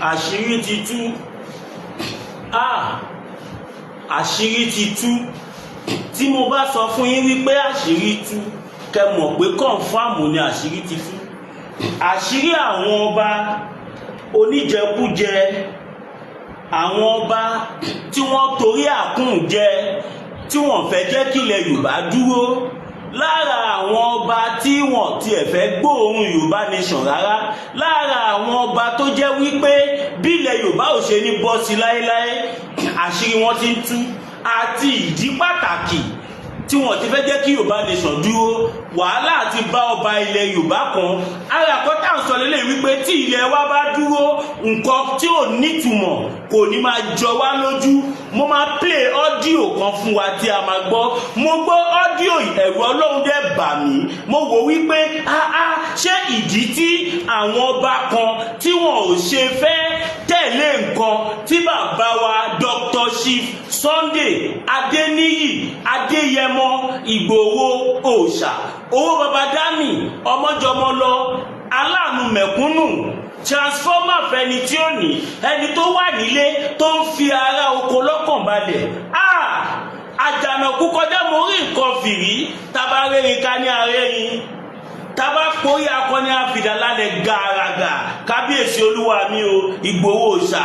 àṣírí ti tú. Àṣírí ti tú. Tí mo bá sọ fún yín wípé àṣírí tú, kẹ́ mọ̀ pé kọ̀ǹfàmù ni àṣírí ti tú. Àṣírí àwọn ọba oníjẹkújẹ, àwọn ọba tí wọ́n torí àkúnjẹ tí wọ́n fẹ́ jẹ́ kí ilẹ̀ Yorùbá dúró, lára àwọn ọba tí wọ́n tiẹ̀ fẹ́ gbóòórùn Yorùbá nation rárá, lára àwọn ọba tó jẹ́ wípé bí ilẹ̀ Yorùbá ò ṣe ní bọ́ sí láéláé, àṣírí wọn ti ń tú, àti ìdí pàtàkì tí wọ́n ti fẹ́ jẹ́ kí Yorùbá nation dúró. Wàhálà ti bá ọba ilẹ̀ Yorùbá kan. Ara àkọ́tà ń sọ lélẹ̀ wípé tí ilẹ̀ wa bá dúró, nǹkan tí ò nítumọ̀ kò ní máa jọ wá lójú. Mo máa play ọ́díò kan fún wa tí a máa gbọ́. Mo gbọ́ ọ́díò ẹ̀rù Ọlọ́run dẹ̀ bà mí. Mo wò wípé ṣé ìdí tí àwọn ọba kan tí wọn ò ṣe fẹ́ tẹ̀lé nǹkan tí bàbá wa Dr. Chief Sunday Adeniyi Adeyemo Igboho Òòṣà, owó baba dami ọmọjọmọ lọ, aláàánú mẹ̀kúnnù, transformer fẹni tí ó ní, ẹni tó wà nílé tó ń fi ara oko lọ́kàn balẹ̀. Àjànàkú kọjá mo rí nǹkan fìrí, tábà rẹ́rìn ká ní arẹ́rìn, tábà porí akọni àfìdálálẹ̀ gàràgà. Kábíyèsí olúwa mi o, Ìgbòho Òòṣà,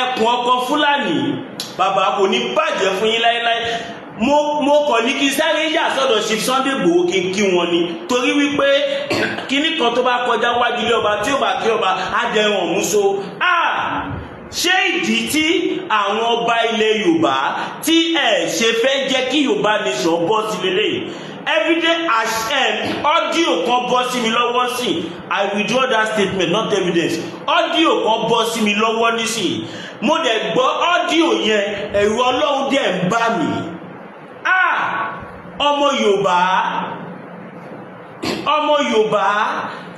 ẹkùn ọkọ Fúlàní, bàbá kò ní bàjẹ́ fún yín láéláé. Mo kàn ní kí sáré yà sọ́dọ̀ Chief Sunday Igboho kí wọn ni, torí wípé kíní kan tó bá kọjá wájú ilé ọba tí ó bá kí ọba adẹ̀wọ̀n múso. Ṣé ìdí tí àwọn ọba ilẹ̀ Yorùbá tí ṣe fẹ́ jẹ́ kí Yorùbá nation bọ́ sí lélẹ̀? Evidence audio kan bọ́ sí mi lọ́wọ́ sí. I withdraw that statement, not evidence. Audio kan bọ́ sí mi lọ́wọ́ nísìnyí. Mo dẹ̀ gbọ́ audio yẹn, ẹ̀rù Ọlọ́run dẹ̀ ń bà mí. Ọmọ Yorùbá,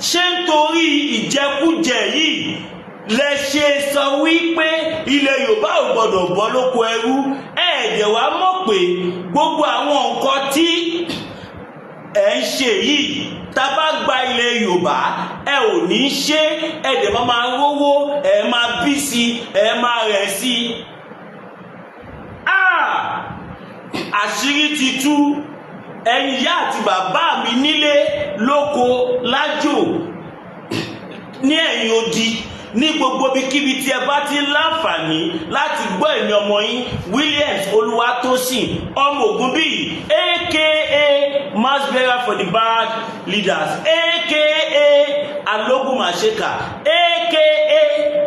ṣé nítorí ìjẹkújẹ yìí lẹ ṣe sọ wípé ilẹ̀ Yorùbá ò gbọdọ̀ bọ́ lóko ẹrú? Ẹ̀ẹ́dẹ̀ wá mọ̀ pé gbogbo àwọn nǹkan tí ẹ ń ṣe yìí, tá bá gba ilẹ̀ Yorùbá, ẹ ò ní ṣe, ẹ̀ẹ́dẹ̀ máa rówó, ẹ máa bí sí, ẹ máa rẹ̀ sí. Àṣírí ti tú. Ẹ̀yin ìyá àti bàbá mi nílé lóko lájò ní ẹ̀yìn odi, ní gbogbo ibikíbi tí ẹ bá ti láǹfààní láti gbọ́ ẹ̀mí ọmọ yín Williams Olúwatósìn ọmọ Ògúnbíyì aka mass bearer for the bad leaders, aka Alogun Masheka, aka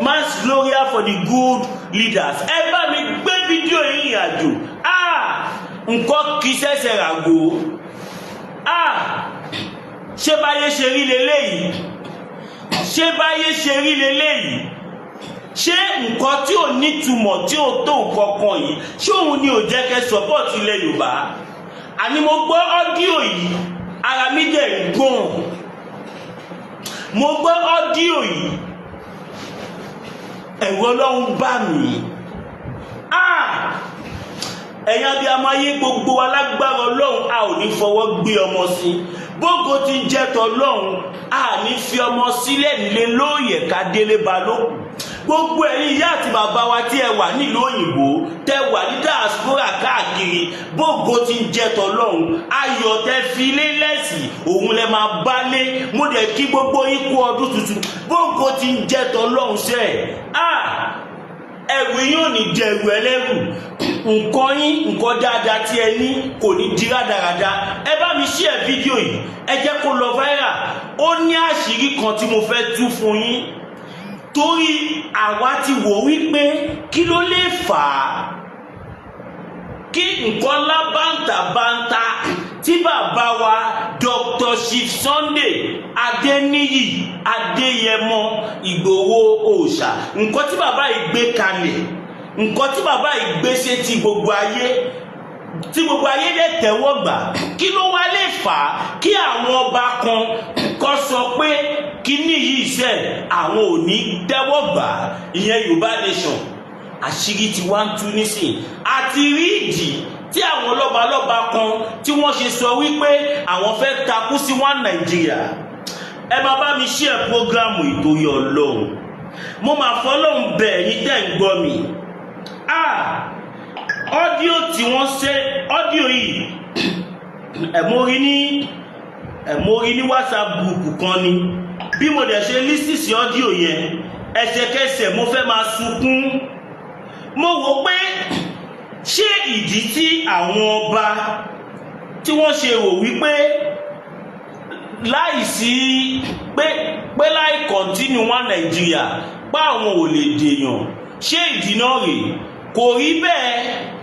mass glorious for the good leaders. Ẹ bá mi gbé fídíò yìí àjò. Nǹkan kì í ṣẹ̀ṣẹ̀ ràgó. Ṣé báyé ṣe rí leléyìí? Ṣé báyé ṣe rí leléyìí? Ṣé nǹkan tí ò nítumọ̀ tí ò tó nǹkan kan yìí, ṣé òun ni ò jẹ́ kẹ́ support ilẹ̀ Yorùbá? Àní mo gbọ́ ọ́díò yìí, ara mi dẹ̀ gbọ̀n. Mo gbọ́ ọ́díò yìí, ẹ̀rù Ọlọ́run bà mí. Ẹ̀yin abiyamọ ayé gbogbo alágbára Ọlọ́run, a ò ní fọwọ́ gbé ọmọ sí. Bógo ti ń jẹ́ tọlọ́run, a ní fi ọmọ sílẹ̀ nílé lóòyẹ̀ ká délé balógun. Gbogbo ẹ̀yin ìyá àti bàbá wa tí ẹ wà nílùú òyìnbó, tẹ wà ní diaspora káàkiri, bógo ti ń jẹ́ tọlọ́run, ayọ̀ tẹ fi lé lẹ́sì, òun lẹ máa bá lé. Mo dẹ̀ kí gbogbo yín kú ọdún tuntun. Bógo ti ń jẹ́ tọlọ́run sẹ́ẹ̀. Ẹ̀rù yín ò ní dẹ̀rù ẹlẹ́rù. Nǹkan yín, nǹkan dáadáa tí ẹ ní kò ní di rádaràda. Ẹ bá mi share fídíò yìí, ẹ jẹ́ kó lọ viral. Ó ní àṣírí kan tí mo fẹ́ tú fún yín, torí àwa ti wò wípé kí ló lè fà á kí nǹkan lá bàǹtàbàǹtà tí bàbá wa Dr. Chief Sunday Adeniyi Adeyemo Igboho Òòṣà, nǹkan tí bàbá yìí gbé kalẹ̀, nǹkan tí bàbá yìí gbé ṣe ti gbogbo ayé, tí gbogbo ayé dẹ̀ tẹ́wọ́ gbà, kí ló wá lè fà á kí àwọn ọba kan kó sọ pé kíní yìí ṣe àwọn ò ní tẹ́wọ́ gbà, ìyẹn Yorùbá nation? Àṣírí ti wá ń tú nísìn. Àti rí ìdí tí àwọn lọ́balọ́ba kan tí wọ́n ṣe sọ wípé àwọn fẹ́ takú sí one Nàìjíríà. Ẹ máa bá mi share program ìtòrí Ọlọ́run. mo máa fọlọ́run bẹ̀ yín tẹ́ ń gbọ́ mi. Ọ́díò tí wọ́n ṣe ọ́díò yìí mo rí ní WhatsApp group kan ni. Bí mo dẹ̀ ṣe lísì sí ọ́díò yẹn ẹsẹ̀kẹsẹ̀ mo fẹ́ máa sunkún. Mo wò pé ṣé ìdí tí àwọn ọba tí wọ́n ṣe rò wípé láìsí pé láì kọ̀ntínú wá Nàìjíríà pa àwọn ò lè dèèyàn, ṣé ìdí náà rèé? Kò rí bẹ́ẹ̀.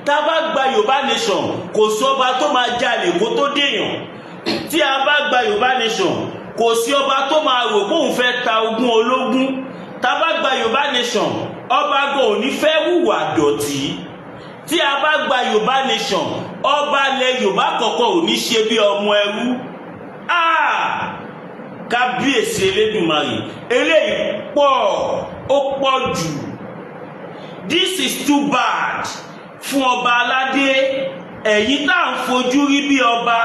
Tá bá gba Yorùbá nation kò sí ọba tó máa jalè kó tó dèèyàn. Tí a bá gba Yorùbá nation kò sí ọba tó máa rò pé òun fẹ́ ta ogún ológun. Tá bá gba Yorùbá nation ọba gan ò ní fẹ́ hùwà dọ̀tí. Tí a bá gba Yorùbá nation ọba ilẹ̀ Yorùbá kọ̀ọ̀kan ò ní ṣe bí ọmọ ẹrú. Kábíyèsí Elédùmarè, eléyìí ó pọ̀ jù. This is too bad fún ọba aládé. Ẹ̀yin tá ń fojú rí bí ọba,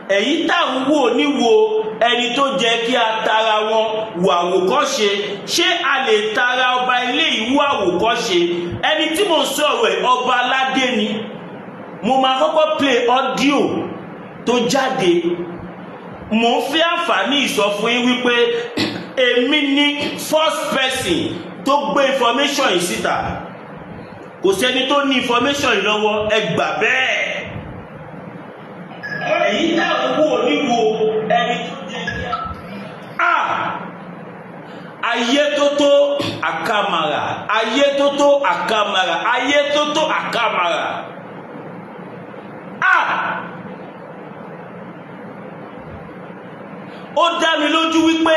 ẹ̀yin tá ń wò níwò ẹni tó jẹ́ kí a tara wọn wò àwòkọ́ṣe. Ṣé a lè tara ọba ilé ìwú àwòkọ́ṣe? Ẹni tí mo sọ̀rọ̀ ẹ̀ ọba aládé ni. Mo máa kọ́kọ́ play audio tó jáde. Mo ń fi àǹfààní ìsọfún yín wípé èmi ni first person tó gbé information yìí síta. Kò sẹ́ni tó ní information yìí lọ́wọ́, ẹ gbà bẹ́ẹ̀. Èyí táwọn wò níwò ẹni tó jẹ́ kí ayé tó tó àkàmàrà, ayé tó tó àkàmàrà, ayé tó tó àkàmàrà. Ó dá mi lójú wípé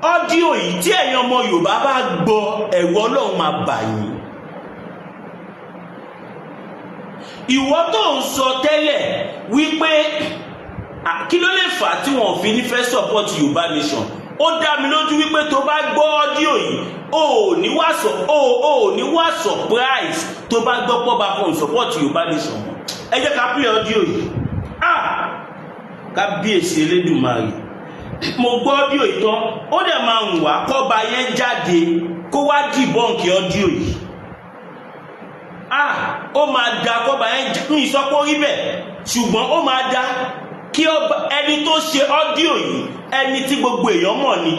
ọ́díò yìí tí ẹ̀yin ọmọ Yorùbá bá gbọ́ ẹ̀rù Ọlọ́run máa bà yín. Ìwọ tó ń sọ tẹ́lẹ̀ wípé kí ló lè fà tí wọ́n fi ní fẹ́ support Yorùbá nation, ó dá mi lójú wípé tó bá gbọ́ ọ́díò yìí ó ní wá surprise tó bá gbọ́ pọ́ bá kàn support Yorùbá nation. Ẹ jẹ́ ká play ọ́díò yìí. Kábíyèsí Elédùmarè, mo gbọ́ ọ́díò ìtàn ó dẹ̀ máa ń wá kọ́ba yẹn jáde kó wá dìbọ́ǹkì ọ́díò yìí. Ó máa da kọ́ba yẹn ní ìsọpọ̀ orí bẹ̀, ṣùgbọ́n ó máa da kí ẹni tó ṣe ọ́díò yìí ẹni tí gbogbo èèyàn mọ̀ ni,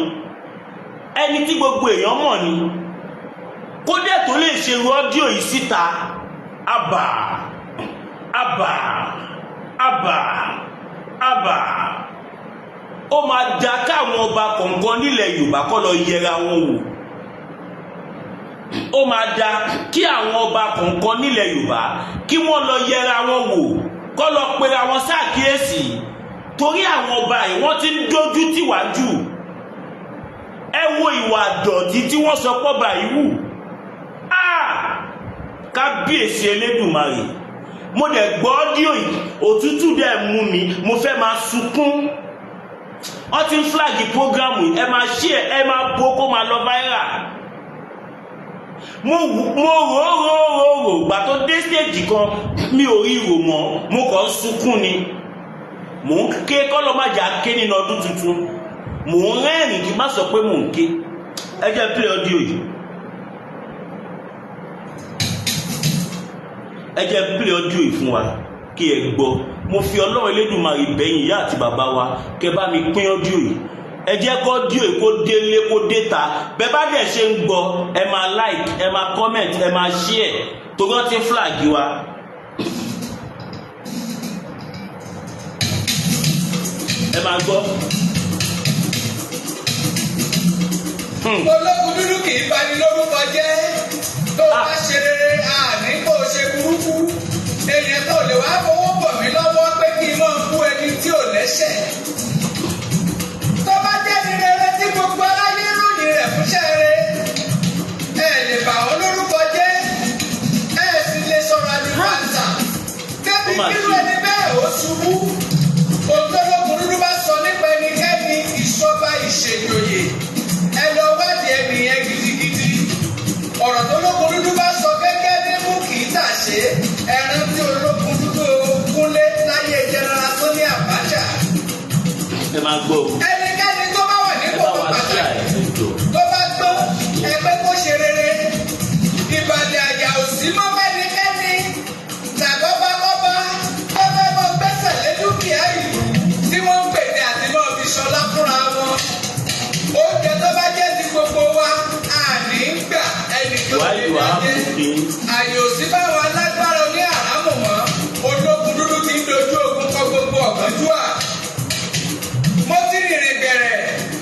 ẹni tí gbogbo èèyàn mọ̀ ni kó dẹ̀ tó lè ṣe ọ́díò yìí síta. Ó máa da káwọn ọba kọ̀ọ̀kan nílẹ̀ Yorùbá kọ́ lọ yẹra wọn wò. Ó máa da kí àwọn ọba kọ̀ọ̀kan nílẹ̀ Yorùbá kí wọ́n lọ yẹra wọn wò, kọ́ lọ pera wọn ṣàkíyèsí. Torí àwọn ọba yìí wọ́n ti ń dójú tìwájú. Ẹ wo ìwà dọ̀tí tí wọ́n sọ pọ́ba yìí wù. Kábíyèsí Elédùmarè, mo dẹ̀ gbọ́ ọ́díò yìí, òtútù dẹ̀ mú mi, mo fẹ́ máa sunkún. Wọ́n ti ń flag program yìí, ẹ máa share, ẹ máa bó kó máa lọ viral. Mo rò gbà tó dé stage kan mi ò rí ìrò mọ́, mo kàn sunkún ni. Mò ń ké kọ́lọ́ má jà ké nínú ọdún tuntun. Mò ń rẹ́rìn kí má sọ pé mò ń ké. Ẹ jẹ́ play audio yìí. Ẹ jẹ́ play audio yìí fún wa kí ẹ gbọ́. Mo fi Ọlọ́run Elédùmarè bẹ̀yìn ìyá àti bàbá wa kẹ́ bá mi pín audio yìí. Ẹ jẹ́ kó audio yìí kó délé kó déta. Bẹ́ẹ̀ bá dẹ̀ ṣe ń gbọ́, ẹ máa like, ẹ máa comment, ẹ máa share tó gbọ́ tí flag wa. Ẹ máa gbọ́. Ológun dúdú kì í bani lórúkọ jẹ́. Tó bá ṣe rere àní kó ṣe burúkú. Èèyàn tó lè wá fowó bọ̀ mí lọ́wọ́ pé kí n máa kú ẹni tí ò lẹ́ṣẹ̀. Tó bá jẹ́ ní rere tí gbogbo aráyé ròyìn rẹ̀ fúnṣẹ́ rere. Ẹ lè bà wọ́n lórúkọ jẹ́. Ẹ sì lè sọ̀rọ̀ àdìpàǹtà. Débi kírú ẹni bẹ́ẹ̀ ó ṣubú. Ológun dúdú bá sọ nípa ẹnikẹ́ni ìṣọba ìṣèjòyè. Ẹ lọ wádìí ẹnìyẹn gidigidi. Ọ̀rọ̀ tó lógun dúdú bá sọ gẹ́gẹ́ ní mú kì í tàṣé. Ẹran tí ológun dúdú kúnlé láyé jẹnara tó ní Abacha. Ẹ máa gbọ́. Ẹnikẹ́ni tó bá wà nípò pàtàkì tó bá Why you have to pay? Àyè òsì báwọn alágbára oní àrámọ̀ mọ́. Ológun dúdú ti ń dojú ogun kọ gbogbo ọ̀gánjúà. Mo ti rìnrìn bẹ̀rẹ̀,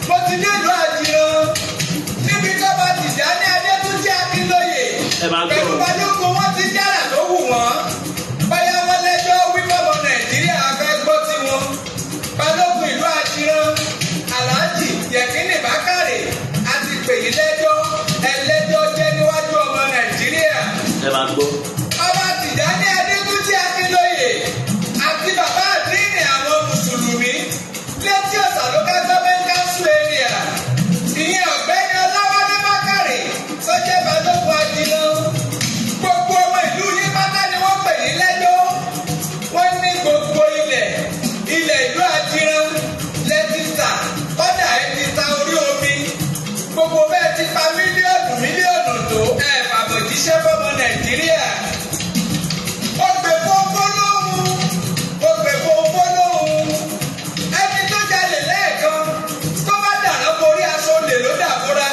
mo ti dé ìlú Àjìrán. Níbi tó bá Tijani Adetunji Akinloye. Pẹ̀lú balógun wọn ti jára tó wù wọ́n. Bóyá wọ́n lẹ́jọ́ wí fọ́mọ Nàìjíríà fẹ́ gbọ́ tiwọn. Balógun ìlú Àjìrán, Alhaji Yekini Bakare, àti pèyí lẹ́jọ́ ẹlẹ́jọ́ jẹ́ níwájú ọmọ Nàìjíríà. Ọba Tijani Adetunji Akinloye àti bàbá àdínì àwọn Mùsùlùmí létí Ọ̀sà local government council area. Ìyẹn ọ̀gbẹ́ni Ọláwálé Bákàrè tó jẹ́ balógun Àjìrán. Gbogbo ọmọ ìlú yìí pátá ni wọ́n pè ní lẹ́jọ́. Wọ́n ní gbogbo ilẹ̀ ìlú Àjìrán lẹ́tìtà kọ́dà ẹ̀tìtà orí omi. Gbogbo bẹ́ẹ̀ ti pa mílíọ̀nù tó fàbọ̀jíṣẹ́ fọ́mọ Nàìjíríà. Ó gbé fófó lóhùn. Ẹni tó jalè lẹ́ẹ̀kan tó bá dàrá borí aṣọ olè ló dàbúra.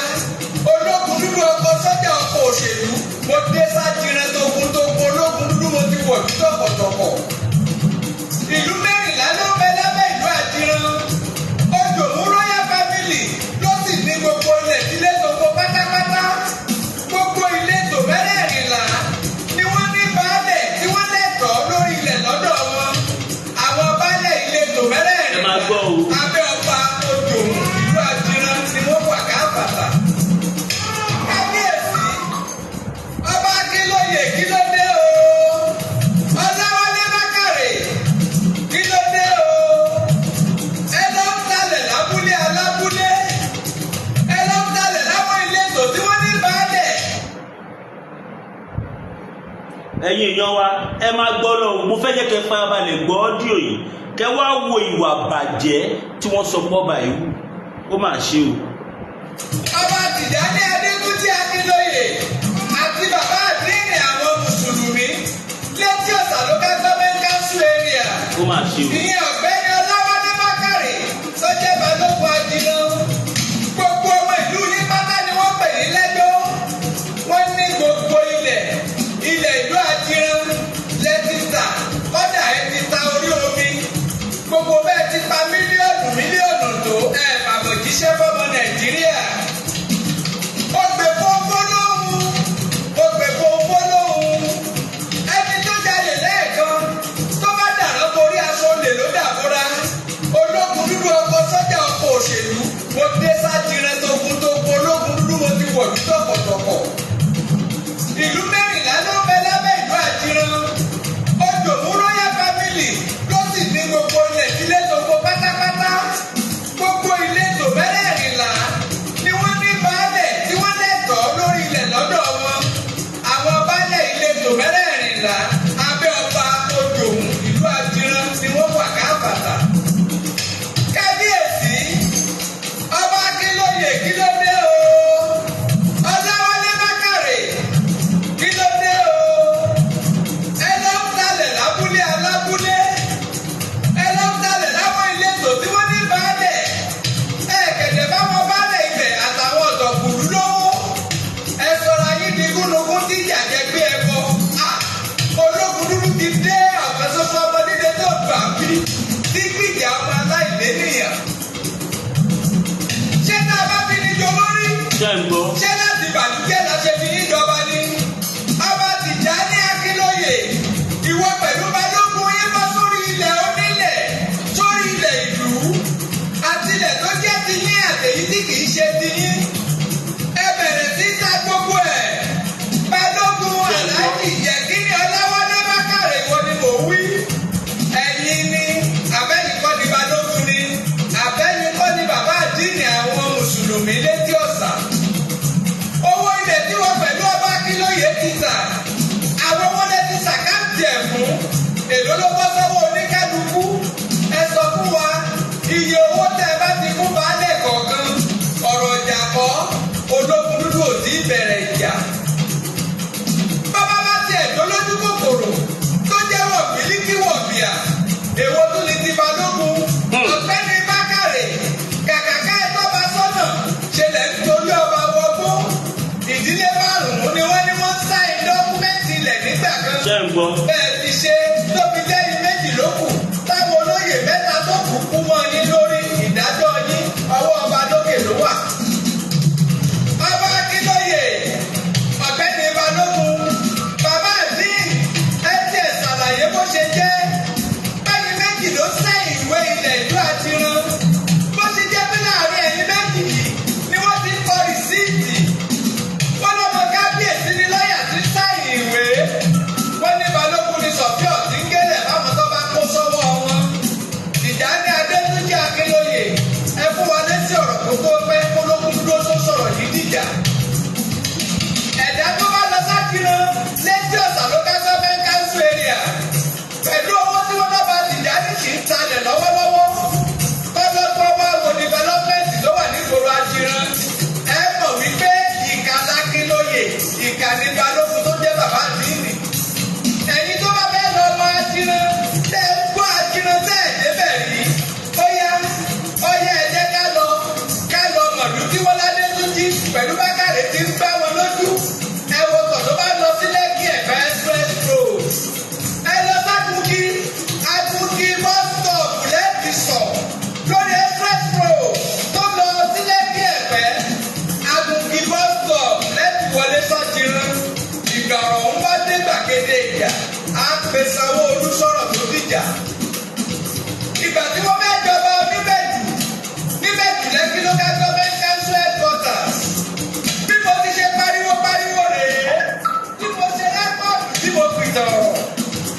Ológun dúdú ọkọ̀ sọ́jà ọkọ̀ òṣèlú. Mo dé sájìrán tógun ológun dúdú mo ti wọ̀ bí tọ̀kọ̀tọ̀kọ̀. Ìlú 14 ló ń bẹ lábẹ́ ìlú Àjìrán. Odòmú royal family ló sì ní gbogbo ilẹ̀ sílé gbogbo pátápátá. Gbogbo ìletò 14 ni wọ́n ní baálẹ̀ tí wọ́n lẹ́tọ̀ọ́ lórí ilẹ̀ lọ́dọ̀ wọn. Àwọn baálẹ̀ ìletò 14 abẹ́ ọba Odòmú ìlú Àjìrán ni wọ́n wà káàbàtà. Kábíyèsí ọba Akinloye kí ló dé o? Ọláwálé Bákàrè kí ló dé o? Ẹ lọ ń talẹ̀ lábúlé alábúlé. Ẹ lọ ń talẹ̀ láwọn ìletò tí wọ́n ní baálẹ̀. Ẹ̀yin èèyàn wa, ẹ máa gbọ́ lọ, mo fẹ́ jẹ́ kẹ́ farabalẹ̀ gbọ́ ọ́díò yìí, kẹ́ wá wo ìwà bàjẹ́ tí wọ́n sọ pọ́ báyìí wù, ó mà ṣe o. Ọba Tijani Adetunji Akinloye àti bàbá àdínì àwọn Mùsùlùmí létí Ọ̀sà local government council area. Ó mà ṣe o. Ìyẹn ọ̀gbẹ́ni Ọláwálé Bákàrè tó jẹ́ balógun Àjìrán. Gbogbo ọmọ ìlú yìí pátá ni wọ́n pè ní lẹ́jọ́. Wọ́n ní gbogbo ilẹ̀ ìlú Àjìrán lẹ́tìtà kọ́dà ẹ̀tìtà orí omi. Gbogbo bẹ́ẹ̀ ti pa mílíọ̀nù tó fàbọ̀jíṣẹ́ fọ́mọ Nàìjíríà. Ó gbé fófó lóhùn. Ẹni tó jalè lẹ́ẹ̀kan tó bá dàrá borí aṣọ olè ló dàbúra. Ológun dúdú ọkọ̀ sọ́jà ọkọ̀ òṣèlú. Mo dé sájìrán tógun ológun dúdú mo ti wọ̀ bí tọ̀kọ̀tọ̀kọ̀. Ìlú 14 ló ń bẹ lábẹ́ ìlú Àjìrán. Odòmú royal family ló sì ní gbogbo ilẹ̀ sílé gbogbo pátápátá. Gbogbo ìletò 14 ni wọ́n ní baálẹ̀ tí wọ́n lẹ́tọ̀ọ́ lórí ilẹ̀ lọ́dọ̀ wọn. Àwọn baálẹ̀ ìletò 14 abẹ́ ọba Odòmú ìlú Àjìrán ni wọ́n wà káàbàtà. Kábíyèsí ọba Akinloye kí ló dé o? Ọláwálé Bákàrè kí ló dé o? Ẹ lọ ń talẹ̀ lábúlé alábúlé. Ẹ lọ ń talẹ̀ láwọn ìletò tí wọ́n ní baálẹ̀. Kẹ̀dẹ̀ báwọn baálẹ̀ ibẹ̀ àtàwọn ọ̀dọ̀kùlú lówó. Ẹ sọ̀rọ̀ ayé di gúnugún tí ìyàjẹ́ gbé ẹ bọ́. Ológun dúdú ti dé ọ̀kan ṣoṣo ọmọ dídé tó gbà bí tí gbìyà ọmọ aláìlénìyàn. Ṣé tá a bá fi ní jọ lórí? Ṣé láti bàjújẹ́ la ṣe fi ní ìjọba ni? Ọba Tijani Akinloye, ìwọ pẹ̀lú balógun yín bọ́ sórí ilẹ̀ onílẹ̀, sórí ilẹ̀ ìlú, àtilẹ̀ tó jẹ́ tiyín àtèyí tí kìí ṣe tiyín. Ẹ bẹ̀rẹ̀ sí ta gbogbo ẹ̀. Balógun Alhaji Yekini Ọláwálé Bákàrè ìwọ ni mò ń wí. Ẹ̀yin ni abẹ́nìkọ́ ni balógun ni. Abẹ́nìkọ́ ni bàbá àdínì àwọn Mùsùlùmí létí Ọ̀sà. Owó ilẹ̀ tí wọ́n pẹ̀lú ọba Akinloye ti tà. Àwọn wọlé ti sàkáǹtì ẹ̀ fún. Èló ló bọ́ sọ́wọ́ oníkálukú. Ẹ sọ fún wa iye owó tẹ́ ẹ bá ti fún baálẹ̀ kọ̀ọ̀kan. Ọ̀rọ̀ ìjà kọ́ ológun dúdú ò tí ì bẹ̀rẹ̀ ìjà. Bàbá bá tiẹ̀ tó lójú kòkòrò tó jẹ́ wọ̀bìlíkì wọ̀bìà. Èwo tún ni ti balógun? Ọ̀gbẹ́ni Bákàrè kàkàká ẹ̀ tọ́ba sọ́nà ṣe lẹ̀ ń torí ọba wọgbó. Ìdílé 5 ni wọ́n pẹ̀lú Bákàrè ti ń gbá wọn lójú. Ẹ wo kàn tó bá lọ sí Lẹ́kì Ẹ̀pẹ́ express road. Ẹ lọ sákùnkí bus stop lẹ́ẹ̀kì sọ̀ lórí express road tó lọ sí Lẹ́kì Ẹ̀pẹ́. Àkùnkí bus stop lẹ́ẹ̀kì wọlé sọ́jìrán. Ìgbà ọ̀rọ̀ ń bá dé gbàgede ìjà. A pè Sanwó-Olú sọ̀rọ̀ tó dìjà. Ìgbà tí wọ́n fẹ́ jọba níbẹ̀jù Lẹ́kì local government council headquarters. Bí mo ti ṣe pariwo rèé, tí mo ṣe rẹ́kọ̀dù tí mo pìtàn ọ̀rọ̀.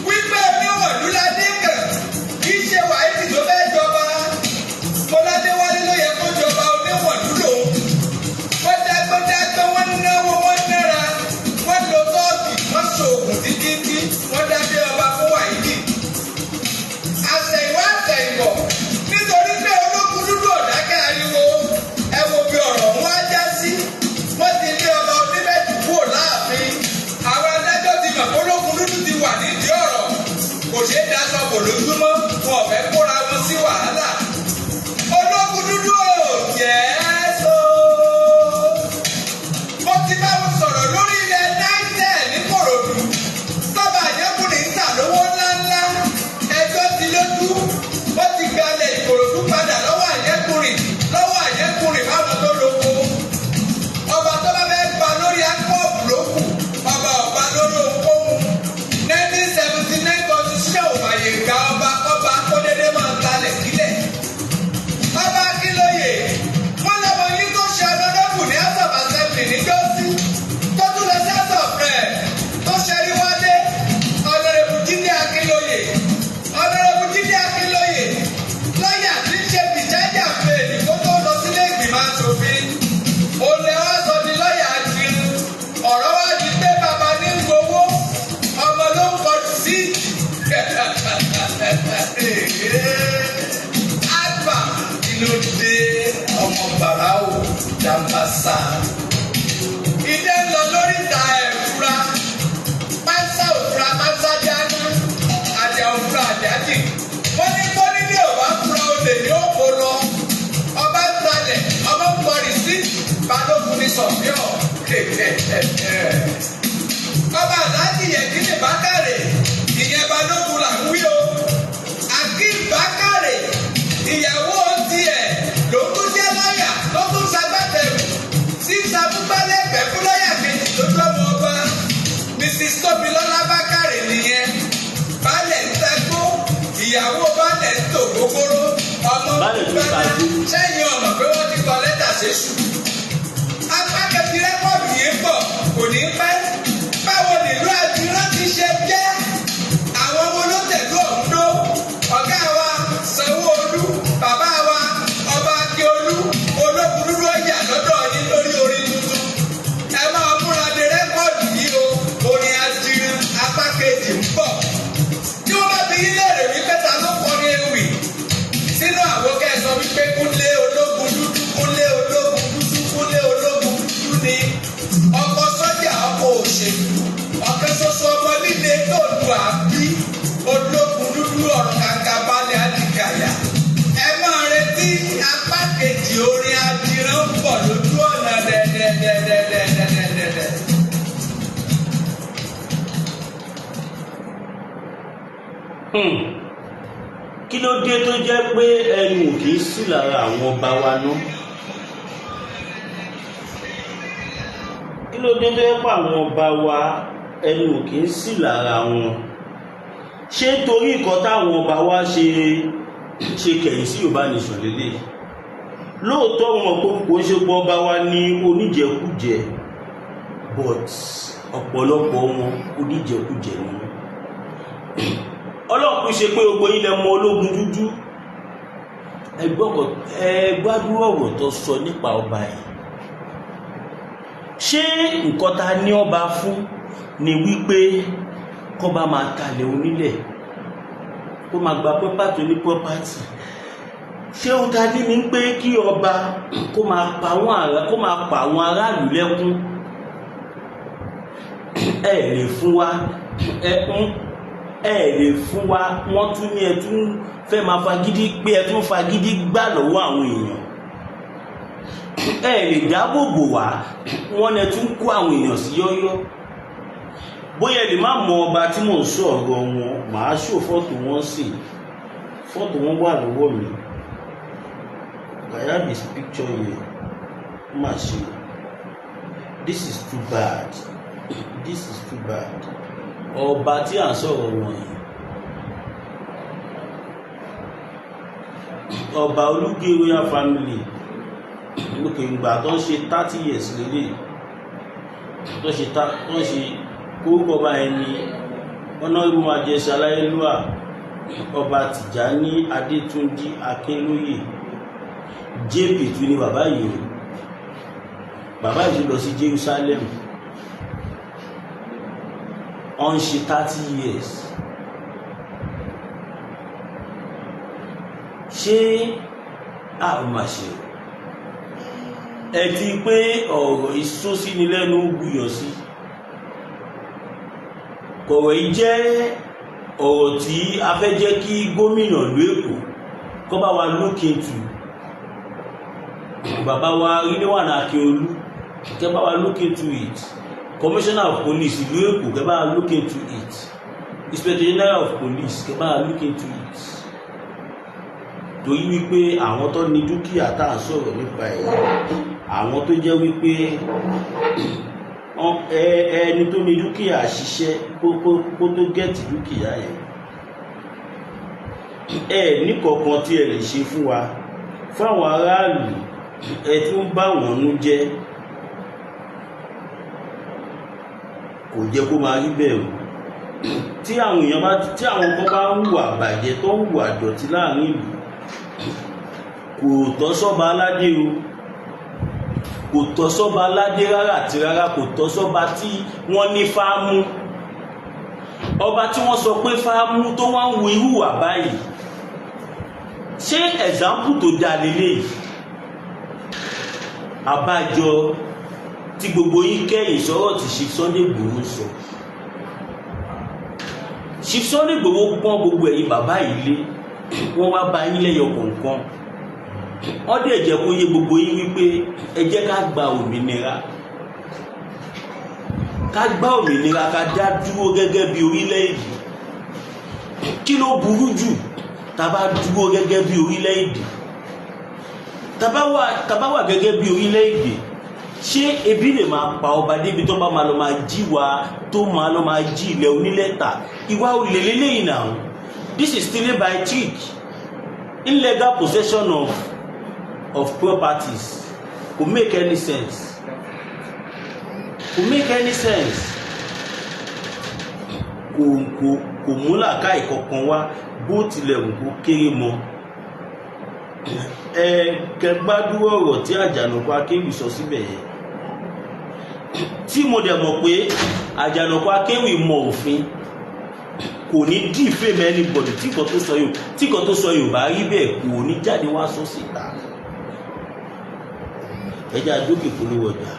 Wípé oníwọ̀lú ládé kàn kì í ṣe Wàhídì tó fẹ́ jọba. Mọ́ládéwálé ló yẹ kó jọba oníwọ̀lú lòun. Wọ́n dágbọ́dágbọ́ wọ́n náwó wọ́n nára. Wọ́n lo tọ́ọ̀gì wọ́n ṣoògùn títí wọ́n dábé ọba fún Wàhídì. Àṣẹ̀yìnwá àṣẹ̀yìnbọ̀ nítorí pé ológun dúdú ọ̀dákẹ́ ariwo ẹ wo bí ọ̀rọ̀ wọn á já sí. Wọ́n ti lé ọba Oníbẹ̀jú kúrò láàfin. Àwọn adájọ́ ti mọ̀ pé ológun dúdú ti wà nídìí ọ̀rọ̀. Kò ṣeé daṣọ bò lójúmọ́ wọn ò fẹ́ kóra wọn sí wàhálà. Ológun dúdú ò yẹ́sọ. Mo ti bá wọn sọ̀rọ̀ lórí ilẹ̀ náírà ní Kòròdú. Tọ́ba àjẹkùnrin ń tà lówó ńláńlá. Ẹjọ́ ti lójú. Wọ́n ti gbalẹ̀ Ìkòròdú padà lọ́wọ́ àjẹkùnrin báwọn tó lóko. Ọba tó bá fẹ́ gba lórí akọ́ọ̀bù lókù. Ọba ọba lórí ohunkóhun. 1979 constitution ò fàyè gba ọba kọ́ba kó dédé máa talẹ̀ sílẹ̀. Ọba Akinloye wọ́n lọ́mọ yìí tó ṣe ọlọ́dọ́kù ní House of Assembly níjọ́sí. Tó tún lọ sí House of Rep tó ṣẹrí wálé. Honorable Jídé Akinloye. Lọ́yà tí ń ṣe bìjájà fèèlì kó tó lọ sílé ìgbìmọ̀ aṣòfin. Olè wá sọ di lọ́yà àjìrì. Ọ̀rọ̀ wá di pé bàbá ní gbowó. Ọmọ ló ń kọjú sí. Àgbà kí ló dé ọmọ bàrà ò jàmbásà. Ìdè ń lọ lórí ìta ẹ̀fúra. Pásá òfúra pásá jáná. Àjà òfúra àjájì. Wọ́n ní kó nílé ọba fúra olè ní òkò lọ. Ọba ń talẹ̀, ọba ń kọrin sí Balógun ní Sọ̀fíọ̀. Ọba Àdájì Yẹ̀kínì Bákàrè, ìyẹn Balógun là ń wí o. Akin Bákàrè, ìyàwó tiẹ̀ ló tún jẹ́ lọ́yà ló tún ṣagbátẹrù. Sí Sàmúgbálẹ́gbẹ̀ẹ́ fún lọ́yà kejì lójú ọmọ ọba. Mrs. Tóbilọ́lá Bákàrè nìyẹn. Baálẹ̀ ń tagbó. Ìyàwó baálẹ̀ ń tò gbogbooro. Ọmọ bàbá sẹ́yìn ọ̀nà pé wọ́n ti kọ lẹ́tà séṣù. Apá kẹfì rẹ́kọ̀dù yìí pọ̀ kò ní pẹ́. Báwo nílùú àdúrà ti ṣe jẹ́? Àwọn ọmọ olótẹ̀lú ọ̀hún dó. Ọ̀gá wa Sanwó-Olú, bàbá wa Ọba Akíolú, ológun dúdú ọ̀yà lọ́dọ̀ yín lórí orin tuntun. Ẹ máa múra de rẹ́kọ̀dù yìí o. Orin àdìrín apá kejì ń bọ̀. Tí wọ́n bá fi yín léèrè wípé ta ló kọrin ewì sínú àwọn kẹsàn wípé Kúnlé ológun dúdú ni ọkọ sọ́jà ọkọ òṣèlú ọ̀kan ṣoṣo ọmọ líle tó lu àbí ológun dúdú ọ̀rọ̀ kàkà balẹ̀ àdìgàyà. Ẹ máa retí apá kejì orin àdìrán ń bọ̀ lójú ọ̀nà dẹ̀dẹ̀dẹ̀dẹ̀dẹ̀dẹ̀dẹ̀. Kí ló dé tó jẹ́ pé ẹnu ò kì í sí lára àwọn ọba wa ná? Kí ló dé tó jẹ́ pé àwọn ọba wa ẹnu ò kì í sí lára wọn? Ṣé torí nǹkan táwọn ọba wa ṣe kẹ̀yìn sí Yorùbá nation lélẹ̀? Lóòótọ́ wọn kò ṣe gbọ́ ọba wa ní oníjẹkújẹ, but ọ̀pọ̀lọpọ̀ wọn oníjẹkújẹ ni wọn. Ọlọ́run ṣe pé gbogbo ilẹ̀ mọ ológun dúdú. Ẹgbádùn ọ̀rọ̀ tó sọ nípa ọba yìí. Ṣé nǹkan ta ní ọba fún ni wípé kọ́ba máa talẹ̀ onílẹ̀, kó máa gba pọ́pátì ní pọ́pátì? Ṣé ohun ta ní ní pé kí ọba kó máa pa àwọn aráàlú lẹ́kún? Ẹ lè fún wa ẹkún. Ẹ lè fún wa, wọ́n tún ní ẹ tún fẹ́ máa fagídí pé ẹ tún fagídí gbà lọ́wọ́ àwọn èèyàn. ẹ lè dáàbò bò wá wọ́n lè tún kó àwọn èèyàn sí yọ́yọ́. Bóyá lè má mọ ọba tí mò ń sọ ọ̀rọ̀ wọn, màá ṣò fọ́tò wọn sí. Fọ́tò wọn wà lọ́wọ́ mi. I have this picture here. Má ṣe. This is too bad. This is too bad. Ọba tí à ń sọ̀rọ̀ wọn yìí. Ọba Olúgbé royal family. Lókè ìgbà tó ń ṣe 30 years lélẹ̀. Tó ń ṣe kórúkọ ọba ẹni Honorable Majesty Aláyélúwà Ọba Tijani Adetunji Akinloye JP tún ní bàbá yìí. Bàbá yìí lọ sí Jerusalem. Ó ń ṣe 30 years. Ṣé a máa ṣe ẹ ti pé ọ̀rọ̀ ìsósí ni lẹ́nu gbùyọ̀ sí? Kọ̀rọ̀ yìí jẹ́ ọ̀rọ̀ tí a fẹ́ jẹ́ kí gómìnà ìlú Èkó kó bá wa look into. Bàbá wa Rilwan Akiolu kẹ́ bá wa look into it. Commissioner of Police ìlú Èkó kẹ́ bá wa look into it. Inspector General of Police kẹ́ bá wa look into it. Torí wípé àwọn tó ní dúkìá tá à ń sọ̀rọ̀ nípa ẹ̀, àwọn tó jẹ́ wípé ẹni tó ní dúkìá ṣiṣẹ́ kó tó gẹ́ẹ̀tì dúkìá yẹn, ní kọ̀ọ̀kan tí ẹ lè ṣe fún wa, fún àwọn aráàlú, ẹ tún bá wọn nú jẹ́. Kò jẹ́ kó máa rí bẹ́ẹ̀ o. Tí àwọn kan bá ń hùwà bàjẹ́ tó ń hùwà dọ̀tí láàrin ìlú, kò tọ́ sọ́ba aládé o, kò tọ́ sọ́ba aládé rárá àti rárá, kò tọ́ sọ́ba tí wọ́n ní fáámú. Ọba tí wọ́n sọ pé fáámú tó wá ń wo irú wà báyìí, ṣé ẹ̀zámpù tó dá lélẹ̀? Àbájọ tí gbogbo yín kẹ́yìn sọ̀rọ̀ tí Chief Sunday Igboho sọ. Chief Sunday Igboho pọ́n gbogbo ẹ̀yin bàbá yìí lé, wọ́n wá bá yín lẹ́yọ kọ̀ọ̀kan. Wọ́n dẹ̀ jẹ́ kó yé gbogbo yín wípé ẹ jẹ́ ká gba òmìnira. Ká gba òmìnira, ká dá dúró gẹ́gẹ́ bí orílẹ̀-èdè. Kí ló burú jù tá bá dúró gẹ́gẹ́ bí orílẹ̀-èdè? Tá bá wà gẹ́gẹ́ bí orílẹ̀-èdè, ṣé ebi lè máa pa ọba débi tó bá máa lọ máa jí wa, tó máa lọ máa jí ilẹ̀ onílẹ̀ta? Ìwà olè lélẹ́yìn náà. This is stealing by trick. Illegal possession of properties. Kò make any sense. Kò make any sense. Kò mú làákàyè kankan wá bó tilẹ̀ wù kó kéré mọ́. Kẹgbádùn ọ̀rọ̀ tí Àjànàkú Akéwì sọ síbẹ̀ yẹn. Tí mo dẹ̀ mọ̀ pé Àjànàkú Akéwì mọ òfin, kò ní defame anybody. Tí kan tó sọ Yorùbá rí bẹ́ẹ̀, kò ní jáde wá sọ síta. Ẹja dókè polówó ọjà.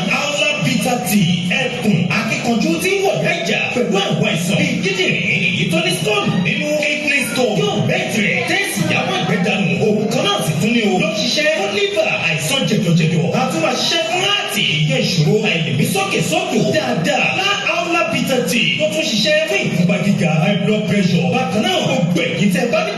Wahala bitter tea ẹkùn akíkanjú tí ń wọ̀ dájà pẹ̀lú àwọn àìsàn bíi kíndìnrín, èyí tó ní stone nínú kidney stone yóò bẹ́ẹ̀tìrẹ̀ tẹ́sí ìyàwó ìgbẹ́dànù. Òògùn kan náà sì tún ní o ló ń ṣiṣẹ́ fún liver, àìsàn jẹ̀dọ̀jẹ̀dọ̀, àti máa ṣiṣẹ́ fún láti ìyẹn ìṣòro àìlèmí sókè sódò dáadáa. Wahala bitter tea tó tún ṣiṣẹ́ fún ìfúnpá gíga, high blood pressure. Bákan náà gbogbo ẹ̀yìn tẹ́ bá ní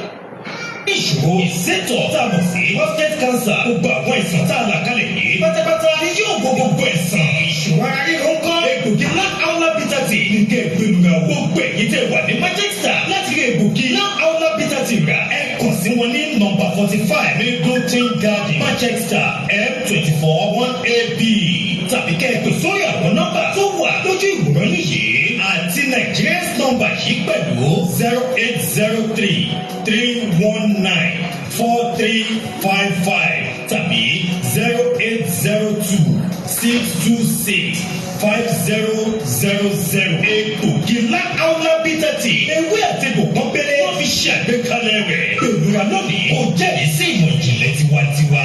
ìṣòro ìsétọ̀ tá a mọ̀ sí prostate cancer, gbogbo àwọn àìsàn tá a là kalẹ̀ yìí pátápátá ni yóò gbogbo ẹ̀sán. Ìṣòro ara ríro ń kọ́ egbògi Wahala bitter tea nìkẹ́ ìgbéluga gbogbo ẹ̀yìn tẹ́ wà ní Manchester láti rí egbògi Wahala bitter tea rà. Ẹ kàn sí wọn ní nọ́mbà 45 ní Golden Garden, Manchester M24 1AB, tàbí kẹ́ ẹ pè sórí àwọn nọ́mbà tó wà lójú ìwòran yìí àti Nigeria's nọ́mbà yìí pẹ̀lú 0803-319-4355 tàbí 0802-626-5000. Egbògi Wahala bitter tea ewé àti egbò pọ́npẹ́lẹ́ wọ́n fi ṣe àgbékalẹ̀ rẹ̀. Gbèrúra lónìí ó jẹ́rìí sí ìmọ̀ ìjìnlẹ̀ tiwantiwa.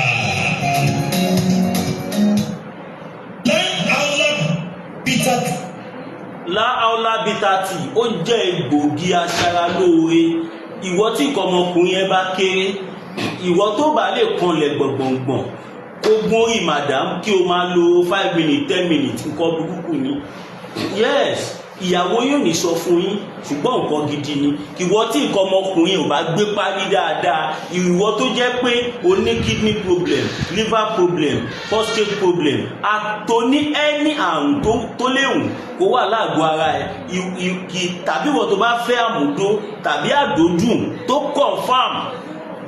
Wahala bitter tea ó jẹ́ egbògi aṣaralóore. Ìwọ tí nǹkan ọmọkùnrin yẹn bá kéré, ìwọ tó bá lè kanlẹ̀ gbọ̀ngbọ̀ngbọ̀n kó ogun orí madam kí o máa lo 5 minutes 10 minutes nǹkan burúkú ni. Yes, ìyàwó yóò ní sọ fún yín ṣùgbọ́n nǹkan gidi ni. Ìwọ tí nǹkan ọmọkùnrin ò bá gbé parí dáadáa, ìwọ tó jẹ́ pé o ní kidney problem, liver problem, prostate problem, àtò ní ẹni àrùn tó léwu kó wà láàgọ́ ara ẹ̀, tàbí ìwọ tó bá fẹ́ àmúdó tàbí àdójù tó confam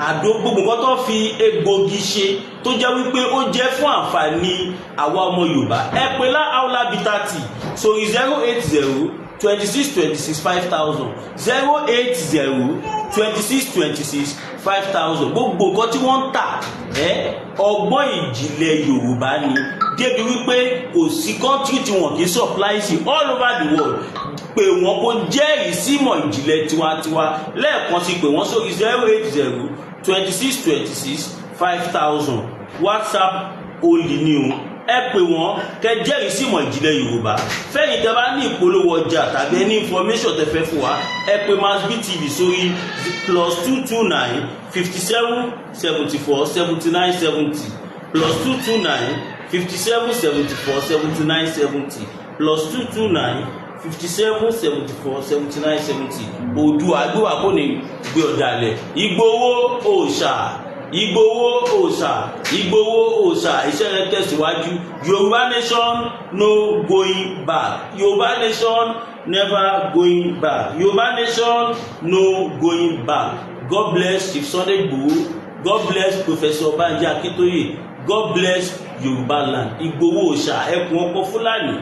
àdó gbogbo nǹkan tó fi egbògi ṣe tó jẹ́ wípé ó jẹ́ fún àǹfààní àwa ọmọ Yorùbá. Ẹ pè Wahala Bitter Tea sórí 080 26 26 5000 080 26 26 5000. Gbogbo nǹkan tí wọ́n ń tà ọgbọ́n ìjìnlẹ̀ Yorùbá ni, débi wípé kò sí country tí wọ́n kì í supply sí all over the world. Pè wọ́n kó jẹ́rìí sí ìmọ̀ ìjìnlẹ̀ tiwantiwa. Lẹ́ẹ̀kan sí pè wọ́n sórí 080 26 26 5000. WhatsApp olè ni o. Ẹ pè wọ́n kẹ́ jẹ́rìí sí ìmọ̀ ìjìnlẹ̀ Yorùbá. Fẹ́yìn tẹ́ bá ní ìpolówó ọjà tàbí ẹni information tẹ́ fẹ́ fún wa, ẹ pè Masbi TV sórí +229 57 74 79 70 +229 57 74 79 70 +229 57 74 79 70. Oòduà àgbéwà kò ní gbé ọ̀dàlẹ̀. Ìgbòho òòṣà, Ìgbòho òòṣà, Ìgbòho òòṣà. Iṣẹ́ rẹ̀ tẹ̀síwájú. Yorùbá nation no going back. Yorùbá nation never going back. Yorùbá nation no going back. God bless Chief Sunday Igboho. God bless Professor Banji Akintoye. God bless Yorùbá land. Ìgbòho òòṣà ẹkùn ọkọ Fúlàní.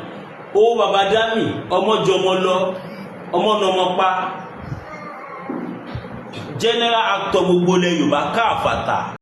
Ó bàbá Dami ọmọjọmọ lọ ọmọnàmọ pa. General actor gbogbo ilẹ̀ Yorùbá káàfàtà.